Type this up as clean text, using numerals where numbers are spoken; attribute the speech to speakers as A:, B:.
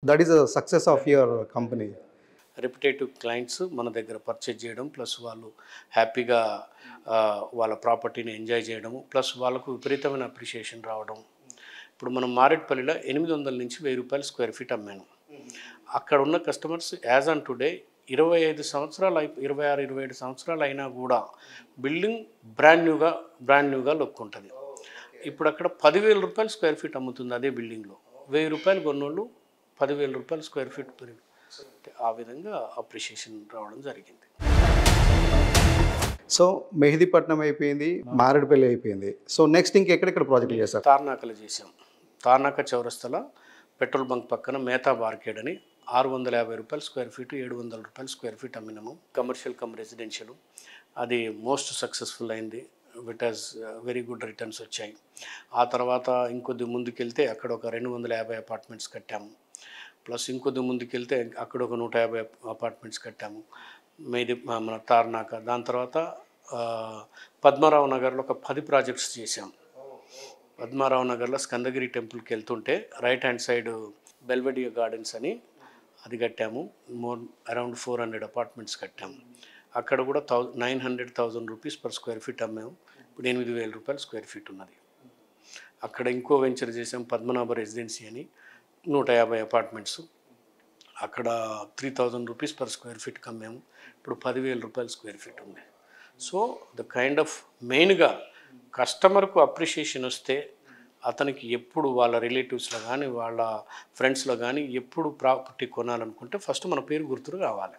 A: That is a success of your company.
B: Reputative clients మన దగ్గర purchase చేయడం, plus వాళ్ళు హ్యాపీగా వాళ్ళ ప్రాపర్టీని ఎంజాయ్ చేయడము, ప్లస్ వాళ్ళకు విపరీతమైన అప్రిషియేషన్ రావడం. ఇప్పుడు మనం మారేడుపల్లిలో 800 నుంచి 1000 రూపాయలు స్క్వేర్ ఫీట్ అమ్మాను. అక్కడ ఉన్న కస్టమర్స్ యాజ్ ఆన్ టుడే 25 సంవత్సరాలు 26, 27 సంవత్సరాలు అయినా కూడా బిల్డింగ్ బ్రాండ్ న్యూగా లుక్ ఉంటుంది. ఇప్పుడు అక్కడ 10,000 రూపాయలు స్క్వేర్ ఫీట్ అమ్ముతుంది అదే బిల్డింగ్లో. 1000 రూపాయలు కొన్నోళ్ళు 10,000 రూపాయలు స్క్వేర్ ఫీట్ పెరిగి ఆ విధంగా అప్రిషియేషన్ రావడం జరిగింది.
A: సో మెహదీపట్నం అయిపోయింది, మారేడుపల్లి అయిపోయింది. సో నెక్స్ట్ ఇంకెక్కడెక్కడ ప్రాజెక్టులు చేస్తారు?
B: తార్నాకలో చేసాం. తార్నాక చౌరస్తలో పెట్రోల్ బంక్ పక్కన మేతా మార్కెట్ అని 650 రూపాయలు స్క్వేర్ ఫీట్, 700 రూపాయలు స్క్వేర్ ఫీట్ అమ్మినాము. కమర్షియల్ కమ్ రెసిడెన్షియల్ అది మోస్ట్ సక్సెస్ఫుల్ అయింది. With has very good returns వచ్చాయి. ఆ తర్వాత ఇంకొద్ది ముందుకెళ్తే అక్కడ ఒక 250 అపార్ట్మెంట్స్ కట్టాము. ప్లస్ ఇంకొద్ది ముందుకెళ్తే అక్కడ ఒక 150 అపార్ట్మెంట్స్ కట్టాము మన తార్నాక. దాని తర్వాత పద్మారావు నగర్లో ఒక 10 ప్రాజెక్ట్స్ చేశాం. పద్మారావు నగర్లో స్కందగిరి టెంపుల్కి వెళ్తుంటే రైట్ హ్యాండ్ సైడ్ బెల్వెడియా గార్డెన్స్ అని అది కట్టాము. అరౌండ్ 400 అపార్ట్మెంట్స్ కట్టాము. అక్కడ కూడా 900,000 రూపీస్ పర్ స్క్వేర్ ఫీట్ అమ్మాము. ఇప్పుడు 8,000 రూపాయలు స్క్వేర్ ఫీట్ ఉన్నది. అక్కడ ఇంకో వెంచర్ చేసాం పద్మనాభ రెసిడెన్సీ అని 150 అపార్ట్మెంట్స్. అక్కడ 3,000 రూపీస్ పర్ స్క్వేర్ ఫీట్కి అమ్మాము. ఇప్పుడు 10,000 రూపాయలు స్క్వేర్ ఫీట్ ఉంది. సో ద కైండ్ ఆఫ్ మెయిన్గా కస్టమర్కు అప్రిషియేషన్ వస్తే అతనికి ఎప్పుడు వాళ్ళ రిలేటివ్స్లో కానీ వాళ్ళ ఫ్రెండ్స్లో కానీ ఎప్పుడు ప్రాపర్టీ కొనాలనుకుంటే ఫస్ట్ మన పేరు గుర్తులు కావాలి.